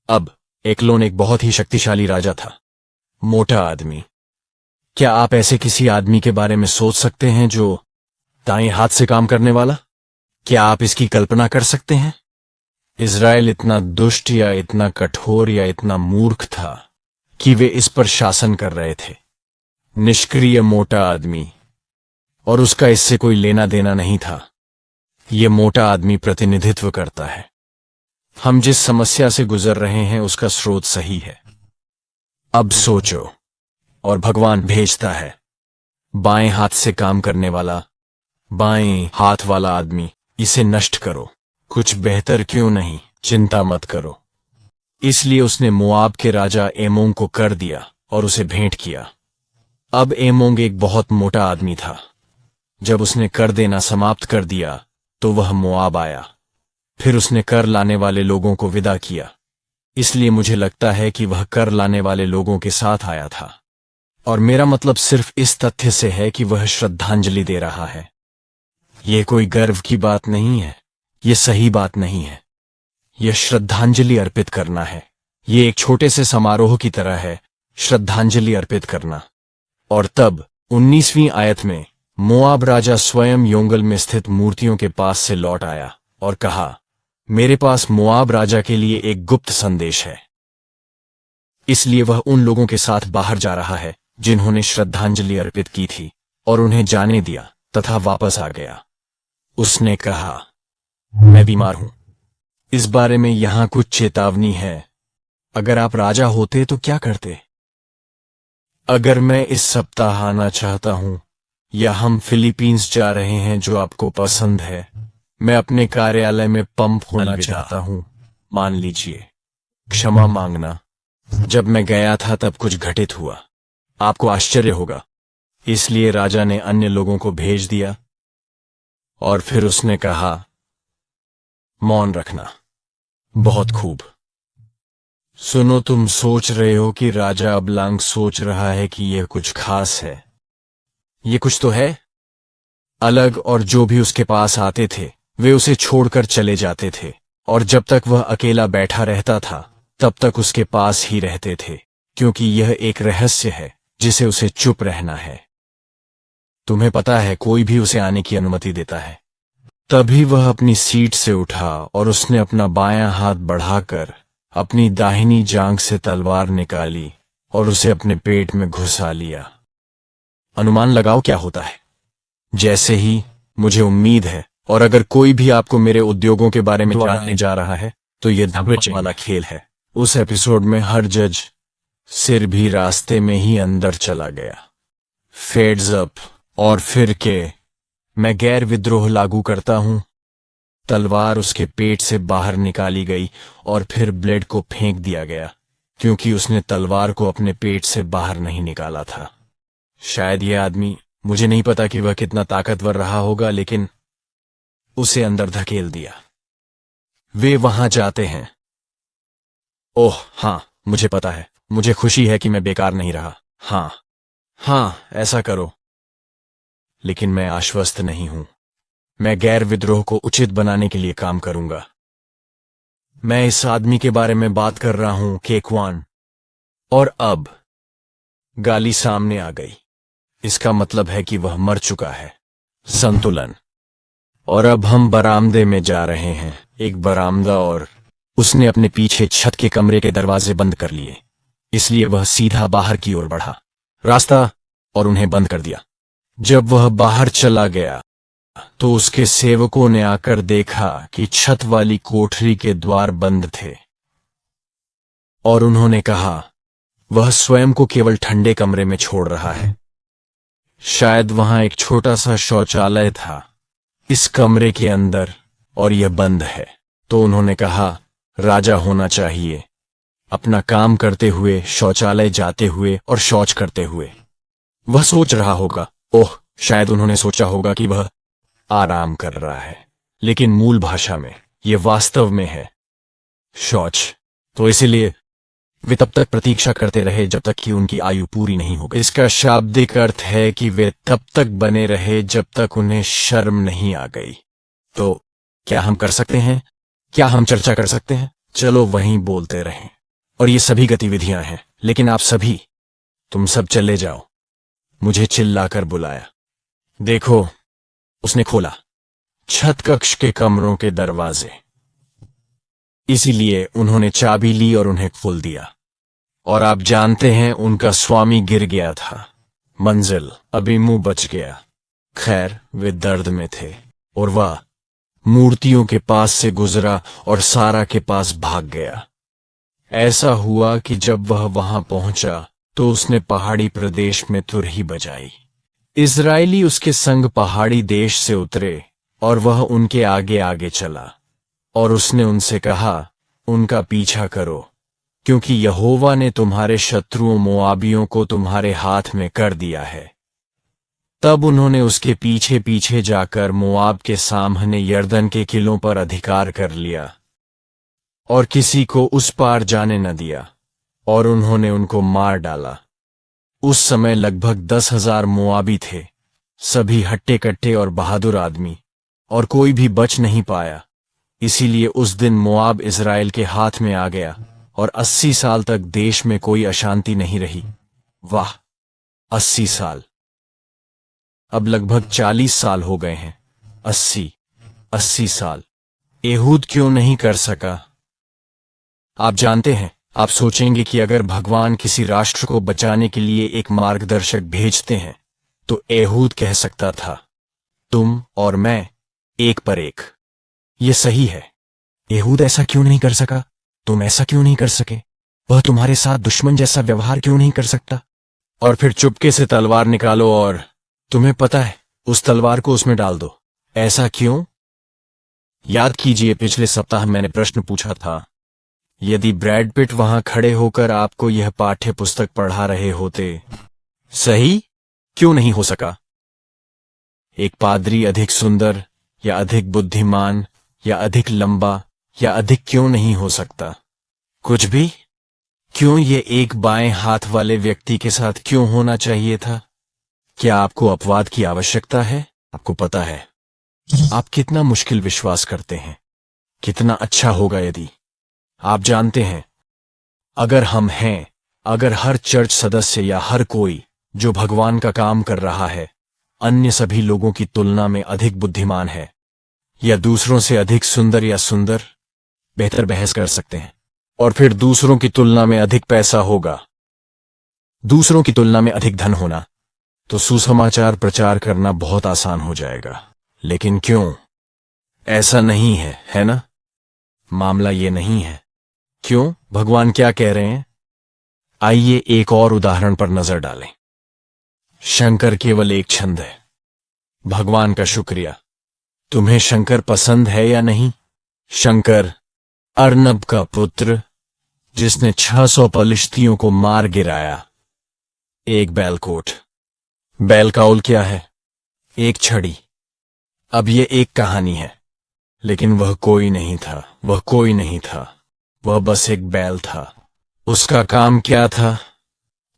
अब एग्लोन एक बहुत ही शक्तिशाली राजा था, मोटा आदमी। क्या आप ऐसे किसी आदमी के बारे में सोच सकते हैं जो दाएं हाथ से काम करने वाला? क्या आप इसकी कल्पना कर सकते हैं? इज़राइल इतना दुष्ट या इतना कठोर या इतना मूर्ख था कि वे इस पर शासन कर रहे थे। निष्क्रिय मोटा आदमी, और उसका इससे कोई लेना देना नहीं था। यह मोटा आदमी प्रतिनिधित्व करता है। हम जिस समस्या से गुजर रहे हैं उसका स्रोत सही है। अब सोचो, और भगवान भेजता है बाएं हाथ से काम करने वाला, बाएं हाथ वाला आदमी, इसे नष्ट करो। कुछ बेहतर क्यों नहीं? चिंता मत करो। इसलिए उसने मोआब के राजा एमोंग को कर दिया और उसे भेंट किया। अब एमोंग एक बहुत मोटा आदमी था। जब उसने कर देना समाप्त कर दिया तो वह मोआब आया। फिर उसने कर लाने वाले लोगों को विदा किया। इसलिए मुझे लगता है कि वह कर लाने वाले लोगों के साथ आया था। और मेरा मतलब सिर्फ इस तथ्य से है कि वह श्रद्धांजलि दे रहा है। यह कोई गर्व की बात नहीं है, यह सही बात नहीं है। यह श्रद्धांजलि अर्पित करना है। यह एक छोटे से समारोह की तरह है, श्रद्धांजलि अर्पित करना। और तब 19वीं आयत में मोआब राजा स्वयं योंगल में स्थित मूर्तियों के पास से लौट आया और कहा, मेरे पास मोआब राजा के लिए एक गुप्त संदेश है। इसलिए वह उन लोगों के साथ बाहर जा रहा है जिन्होंने श्रद्धांजलि अर्पित की थी, और उन्हें जाने दिया तथा वापस आ गया। उसने कहा, मैं बीमार हूं। इस बारे में यहां कुछ चेतावनी है। अगर आप राजा होते तो क्या करते? अगर मैं इस सप्ताह आना चाहता हूं या हम फिलीपींस जा रहे हैं जो आपको पसंद है, मैं अपने कार्यालय में पंप होना चाहता हूं। मान लीजिए, क्षमा मांगना, जब मैं गया था तब कुछ घटित हुआ। आपको आश्चर्य होगा। इसलिए राजा ने अन्य लोगों को भेज दिया और फिर उसने कहा, मौन रखना। बहुत खूब। सुनो, तुम सोच रहे हो कि राजा अबलांग सोच रहा है कि यह कुछ खास है। ये कुछ तो है अलग, और जो भी उसके पास आते थे वे उसे छोड़कर चले जाते थे, और जब तक वह अकेला बैठा रहता था तब तक उसके पास ही रहते थे, क्योंकि यह एक रहस्य है जिसे उसे चुप रहना है। तुम्हें पता है, कोई भी उसे आने की अनुमति देता है। तभी वह अपनी सीट से उठा और उसने अपना बायां हाथ बढ़ाकर अपनी दाहिनी जांघ से तलवार निकाली और उसे अपने पेट में घुसा लिया। अनुमान लगाओ क्या होता है। जैसे ही मुझे उम्मीद है, और अगर कोई भी आपको मेरे उद्योगों के बारे में जानने जा रहा है तो यह धब्बे वाला खेल है। उस एपिसोड में हर जज सिर भी रास्ते में ही अंदर चला गया। फेड्स अप, और फिर के मैं गैर विद्रोह लागू करता हूं। तलवार उसके पेट से बाहर निकाली गई और फिर ब्लेड को फेंक दिया गया, क्योंकि उसने तलवार को अपने पेट से बाहर नहीं निकाला था। शायद यह आदमी, मुझे नहीं पता कि वह कितना ताकतवर रहा होगा, लेकिन उसे अंदर धकेल दिया। वे वहां जाते हैं। ओह हां, मुझे पता है। मुझे खुशी है कि मैं बेकार नहीं रहा। हां, हाँ, ऐसा करो। लेकिन मैं आश्वस्त नहीं हूं। मैं गैर विद्रोह को उचित बनाने के लिए काम करूंगा। मैं इस आदमी के बारे में बात कर रहा हूं, केकवान। और अब गाली सामने आ गई। इसका मतलब है कि वह मर चुका है। संतुलन। और अब हम बरामदे में जा रहे हैं। एक बरामदा, और उसने अपने पीछे छत के कमरे के दरवाजे बंद कर लिए। इसलिए वह सीधा बाहर की ओर बढ़ा रास्ता और उन्हें बंद कर दिया। जब वह बाहर चला गया तो उसके सेवकों ने आकर देखा कि छत वाली कोठरी के द्वार बंद थे, और उन्होंने कहा वह स्वयं को केवल ठंडे कमरे में छोड़ रहा है। शायद वहां एक छोटा सा शौचालय था इस कमरे के अंदर, और यह बंद है। तो उन्होंने कहा राजा होना चाहिए, अपना काम करते हुए, शौचालय जाते हुए और शौच करते हुए। वह सोच रहा होगा, ओह, शायद उन्होंने सोचा होगा कि वह आराम कर रहा है, लेकिन मूल भाषा में यह वास्तव में है शौच। तो इसीलिए वे तब तक प्रतीक्षा करते रहे जब तक कि उनकी आयु पूरी नहीं हो गई। इसका शाब्दिक अर्थ है कि वे तब तक बने रहे जब तक उन्हें शर्म नहीं आ गई। तो क्या हम कर सकते हैं? क्या हम चर्चा कर सकते हैं? चलो वहीं बोलते रहें। और ये सभी गतिविधियां हैं, लेकिन आप सभी, तुम सब चले जाओ। मुझे चिल्लाकर बुलाया। देखो, उसने खोला छत कक्ष के कमरों के दरवाजे। इसीलिए उन्होंने चाबी ली और उन्हें खोल दिया। और आप जानते हैं, उनका स्वामी गिर गया था। मंजिल अभी मुंह बच गया। खैर, वे दर्द में थे, और वह मूर्तियों के पास से गुजरा और सारा के पास भाग गया। ऐसा हुआ कि जब वह वहां पहुंचा तो उसने पहाड़ी प्रदेश में तुरही बजाई। इजरायली उसके संग पहाड़ी देश से उतरे और वह उनके आगे आगे चला, और उसने उनसे कहा, उनका पीछा करो, क्योंकि यहोवा ने तुम्हारे शत्रुओं मोआबियों को तुम्हारे हाथ में कर दिया है। तब उन्होंने उसके पीछे पीछे जाकर मोआब के सामने यरदन के किलों पर अधिकार कर लिया और किसी को उस पार जाने न दिया, और उन्होंने उनको मार डाला। उस समय लगभग 10,000 मोआबी थे, सभी हट्टे कट्टे और बहादुर आदमी, और कोई भी बच नहीं पाया। इसीलिए उस दिन मोआब इज़राइल के हाथ में आ गया, और 80 साल तक देश में कोई अशांति नहीं रही। वाह, 80 साल! अब लगभग 40 साल हो गए हैं। 80 साल। एहूद क्यों नहीं कर सका? आप जानते हैं, आप सोचेंगे कि अगर भगवान किसी राष्ट्र को बचाने के लिए एक मार्गदर्शक भेजते हैं तो एहूद कह सकता था, तुम और मैं एक पर एक। यह सही है। एहूद ऐसा क्यों नहीं कर सका? तुम ऐसा क्यों नहीं कर सके? वह तुम्हारे साथ दुश्मन जैसा व्यवहार क्यों नहीं कर सकता? और फिर चुपके से तलवार निकालो और तुम्हें पता है, उस तलवार को उसमें डाल दो। ऐसा क्यों? याद कीजिए, पिछले सप्ताह मैंने प्रश्न पूछा था, यदि ब्रैड पिट वहां खड़े होकर आपको यह पाठ्य पुस्तक पढ़ा रहे होते, सही क्यों नहीं हो सका? एक पादरी अधिक सुंदर या अधिक बुद्धिमान या अधिक लंबा या अधिक क्यों नहीं हो सकता? कुछ भी? क्यों ये एक बाएं हाथ वाले व्यक्ति के साथ क्यों होना चाहिए था? क्या आपको अपवाद की आवश्यकता है? आपको पता है आप कितना मुश्किल विश्वास करते हैं। कितना अच्छा होगा यदि आप जानते हैं, अगर हम हैं, अगर हर चर्च सदस्य या हर कोई जो भगवान का काम कर रहा है अन्य सभी लोगों की तुलना में अधिक बुद्धिमान है या दूसरों से अधिक सुंदर या सुंदर, बेहतर बहस कर सकते हैं, और फिर दूसरों की तुलना में अधिक पैसा होगा, दूसरों की तुलना में अधिक धन होना, तो सुसमाचार प्रचार करना बहुत आसान हो जाएगा। लेकिन क्यों? ऐसा नहीं है, है ना? मामला ये नहीं है। क्यों? भगवान क्या कह रहे हैं? आइए एक और उदाहरण पर नजर डालें। शंकर केवल एक छंद है। भगवान का शुक्रिया। तुम्हें शंकर पसंद है या नहीं? शंकर, अर्नब का पुत्र, जिसने 600 पलिश्तियों को मार गिराया। एक बैलकोट। बैल काउल क्या है? एक छड़ी। अब ये एक कहानी है, लेकिन वह कोई नहीं था, वह कोई नहीं था, वह बस एक बैल था। उसका काम क्या था?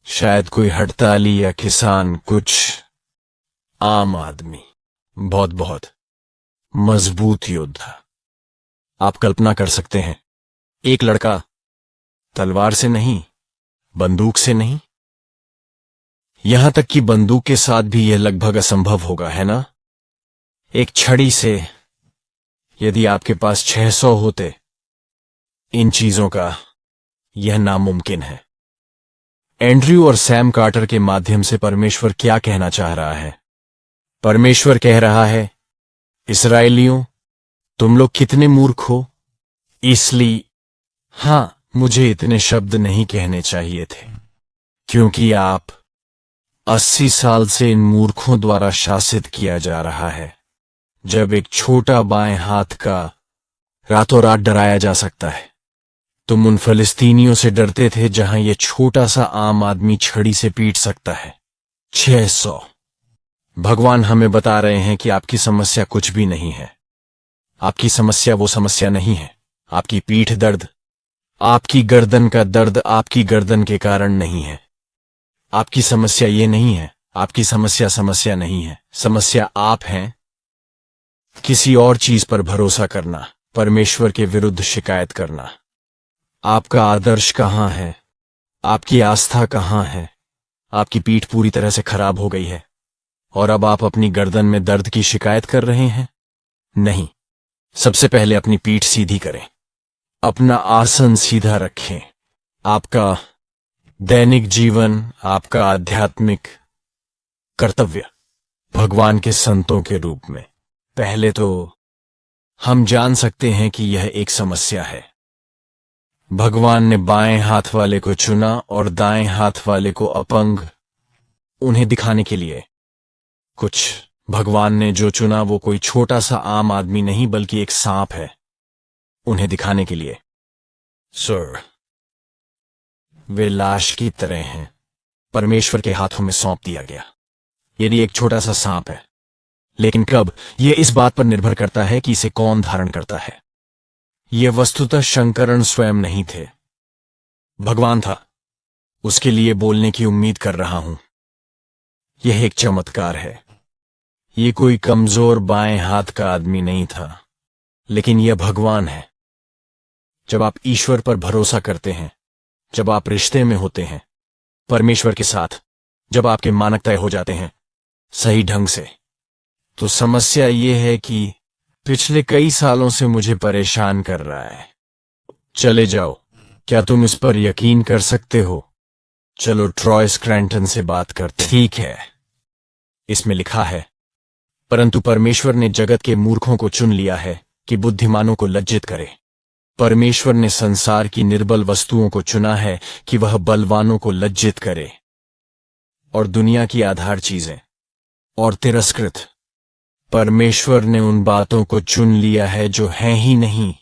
शायद कोई हड़ताली या किसान, कुछ आम आदमी, बहुत बहुत मजबूत योद्धा। आप कल्पना कर सकते हैं, एक लड़का तलवार से नहीं, बंदूक से नहीं, यहां तक कि बंदूक के साथ भी यह लगभग असंभव होगा, है ना? एक छड़ी से, यदि आपके पास 600 होते, इन चीजों का यह नामुमकिन है। एंड्रयू और सैम कार्टर के माध्यम से परमेश्वर क्या कहना चाह रहा है? परमेश्वर कह रहा है, इस्राएलियों, तुम लोग कितने मूर्ख हो। इसलिए हां, मुझे इतने शब्द नहीं कहने चाहिए थे, क्योंकि आप 80 साल से इन मूर्खों द्वारा शासित किया जा रहा है। जब एक छोटा बाएं हाथ का रातों रात डराया जा सकता है, तुम उन फलस्तीनियों से डरते थे जहां यह छोटा सा आम आदमी छड़ी से पीट सकता है। 600। भगवान हमें बता रहे हैं कि आपकी समस्या कुछ भी नहीं है। आपकी समस्या वो समस्या नहीं है। आपकी पीठ दर्द, आपकी गर्दन का दर्द आपकी गर्दन के कारण नहीं है। आपकी समस्या ये नहीं है। आपकी समस्या नहीं है। समस्या आप हैं। किसी और चीज पर भरोसा करना, परमेश्वर के विरुद्ध शिकायत करना। आपका आदर्श कहां है? आपकी आस्था कहां है? आपकी पीठ पूरी तरह से खराब हो गई है और अब आप अपनी गर्दन में दर्द की शिकायत कर रहे हैं? नहीं। सबसे पहले अपनी पीठ सीधी करें, अपना आसन सीधा रखें। आपका दैनिक जीवन, आपका आध्यात्मिक कर्तव्य भगवान के संतों के रूप में, पहले तो हम जान सकते हैं कि यह एक समस्या है। भगवान ने बाएं हाथ वाले को चुना और दाएं हाथ वाले को अपंग, उन्हें दिखाने के लिए। कुछ भगवान ने जो चुना वो कोई छोटा सा आम आदमी नहीं, बल्कि एक सांप है, उन्हें दिखाने के लिए। सर, वे लाश की तरह हैं, परमेश्वर के हाथों में सौंप दिया गया। यदि एक छोटा सा सांप है, लेकिन कब, यह इस बात पर निर्भर करता है कि इसे कौन धारण करता है। यह वस्तुतः शंकरण स्वयं नहीं थे, भगवान था। उसके लिए बोलने की उम्मीद कर रहा हूं। यह एक चमत्कार है। यह कोई कमजोर बाएं हाथ का आदमी नहीं था, लेकिन यह भगवान है। जब आप ईश्वर पर भरोसा करते हैं, जब आप रिश्ते में होते हैं परमेश्वर के साथ, जब आपके मानक तय हो जाते हैं सही ढंग से, तो समस्या यह है कि पिछले कई सालों से मुझे परेशान कर रहा है। चले जाओ। क्या तुम इस पर यकीन कर सकते हो? चलो ट्रॉय स्क्रैंटन से बात करते। ठीक है, इसमें लिखा है, परंतु परमेश्वर ने जगत के मूर्खों को चुन लिया है कि बुद्धिमानों को लज्जित करे। परमेश्वर ने संसार की निर्बल वस्तुओं को चुना है कि वह बलवानों को लज्जित करे, और दुनिया की आधार चीजें और तिरस्कृत। परमेश्वर ने उन बातों को चुन लिया है जो हैं ही नहीं,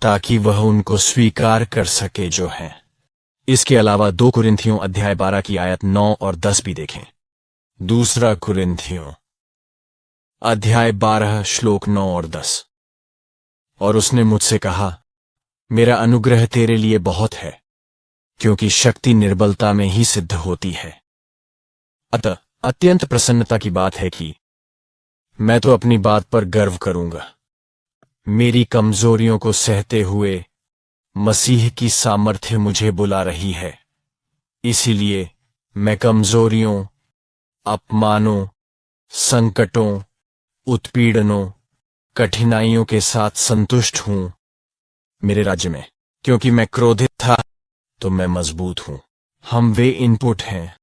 ताकि वह उनको स्वीकार कर सके जो हैं। इसके अलावा 2 कुरिन्थियों अध्याय 12 की आयत 9 और 10 भी देखें। 2 कुरिन्थियों अध्याय 12 श्लोक 9 और 10। और उसने मुझसे कहा, मेरा अनुग्रह तेरे लिए बहुत है, क्योंकि शक्ति निर्बलता में ही सिद्ध होती है। अतः अत्यंत प्रसन्नता की बात है कि मैं तो अपनी बात पर गर्व करूंगा। मेरी कमजोरियों को सहते हुए मसीह की सामर्थ्य मुझे बुला रही है। इसीलिए मैं कमजोरियों, अपमानों, संकटों, उत्पीड़नों, कठिनाइयों के साथ संतुष्ट हूं मेरे राज्य में। क्योंकि मैं क्रोधित था तो मैं मजबूत हूं। हम वे इनपुट हैं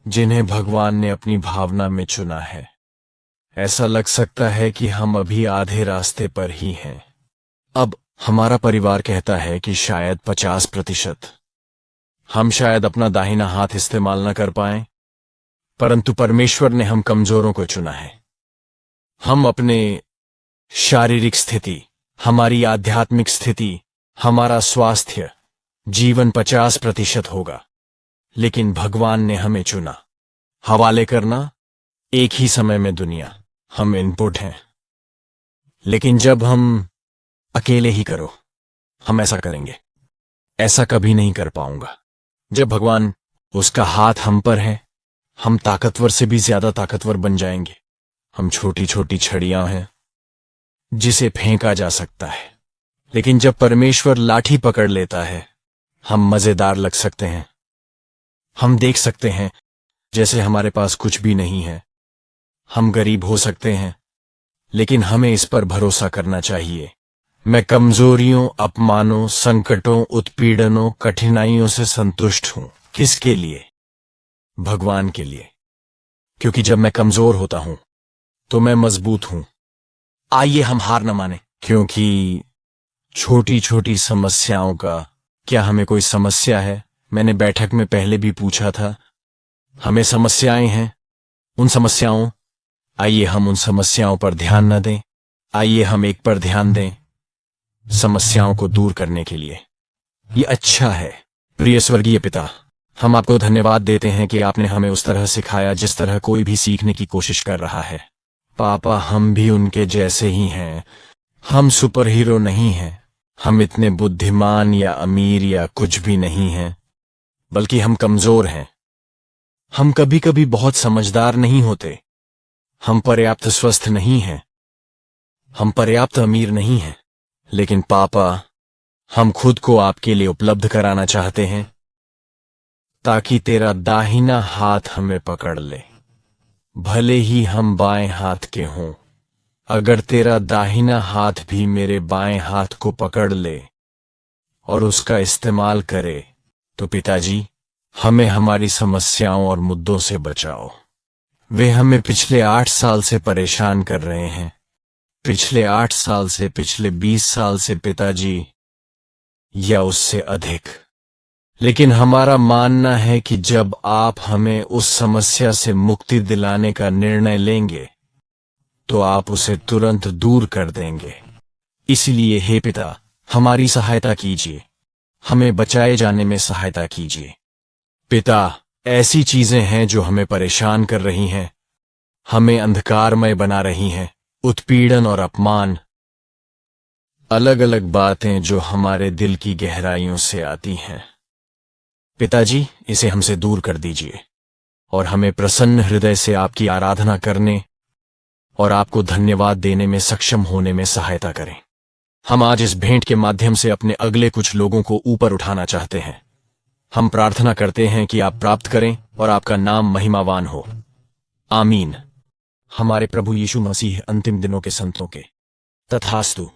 जिन्हें भगवान ने अपनी भावना में चुना है। ऐसा लग सकता है कि हम अभी आधे रास्ते पर ही हैं। अब हमारा परिवार कहता है कि शायद 50%। हम शायद अपना दाहिना हाथ इस्तेमाल न कर पाएं, परंतु परमेश्वर ने हम कमजोरों को चुना है। हम अपने शारीरिक स्थिति, हमारी आध्यात्मिक स्थिति, हमारा स्वास्थ्य, जीवन 50% होगा, लेकिन भगवान ने हमें चुना। हवाले करना, एक ही समय में दुनिया। हम इनपुट हैं। लेकिन जब हम अकेले ही करो, हम ऐसा करेंगे। ऐसा कभी नहीं कर पाऊंगा। जब भगवान उसका हाथ हम पर है। हम ताकतवर से भी ज्यादा ताकतवर बन जाएंगे। हम छोटी छोटी छड़ियां हैं जिसे फेंका जा सकता है, लेकिन जब परमेश्वर लाठी पकड़ लेता है, हम मजेदार लग सकते हैं। हम देख सकते हैं जैसे हमारे पास कुछ भी नहीं है। हम गरीब हो सकते हैं, लेकिन हमें इस पर भरोसा करना चाहिए। मैं कमजोरियों, अपमानों, संकटों, उत्पीड़नों, कठिनाइयों से संतुष्ट हूं। किसके लिए? भगवान के लिए। क्योंकि जब मैं कमजोर होता हूं तो मैं मजबूत हूं। आइए हम हार न माने, क्योंकि छोटी छोटी समस्याओं का क्या हमें कोई समस्या है? मैंने बैठक में पहले भी पूछा था। हमें समस्याएं हैं। उन समस्याओं आइए हम उन समस्याओं पर ध्यान न दें। आइए हम एक पर ध्यान दें, समस्याओं को दूर करने के लिए। ये अच्छा है। प्रिय स्वर्गीय पिता, हम आपको धन्यवाद देते हैं कि आपने हमें उस तरह सिखाया जिस तरह कोई भी सीखने की कोशिश कर रहा है। पापा, हम भी उनके जैसे ही हैं। हम सुपर हीरो नहीं हैं। हम इतने बुद्धिमान या अमीर या कुछ भी नहीं हैं, बल्कि हम कमजोर हैं। हम कभी कभी बहुत समझदार नहीं होते। हम पर्याप्त स्वस्थ नहीं हैं। हम पर्याप्त अमीर नहीं हैं। लेकिन पापा, हम खुद को आपके लिए उपलब्ध कराना चाहते हैं, ताकि तेरा दाहिना हाथ हमें पकड़ ले। भले ही हम बाएं हाथ के हों, अगर तेरा दाहिना हाथ भी मेरे बाएं हाथ को पकड़ ले और उसका इस्तेमाल करे, तो पिताजी, हमें हमारी समस्याओं और मुद्दों से बचाओ। वे हमें पिछले 8 साल से परेशान कर रहे हैं। पिछले 8 साल से, पिछले 20 साल से पिताजी, या उससे अधिक। लेकिन हमारा मानना है कि जब आप हमें उस समस्या से मुक्ति दिलाने का निर्णय लेंगे, तो आप उसे तुरंत दूर कर देंगे। इसलिए हे पिता, हमारी सहायता कीजिए। हमें बचाए जाने में सहायता कीजिए। पिता, ऐसी चीजें हैं जो हमें परेशान कर रही हैं, हमें अंधकारमय बना रही हैं। उत्पीड़न और अपमान, अलग अलग बातें जो हमारे दिल की गहराइयों से आती हैं। पिताजी, इसे हमसे दूर कर दीजिए और हमें प्रसन्न हृदय से आपकी आराधना करने और आपको धन्यवाद देने में सक्षम होने में सहायता करें। हम आज इस भेंट के माध्यम से अपने अगले कुछ लोगों को ऊपर उठाना चाहते हैं। हम प्रार्थना करते हैं कि आप प्राप्त करें और आपका नाम महिमावान हो। आमीन। हमारे प्रभु यीशु मसीह अंतिम दिनों के संतों के। तथास्तु।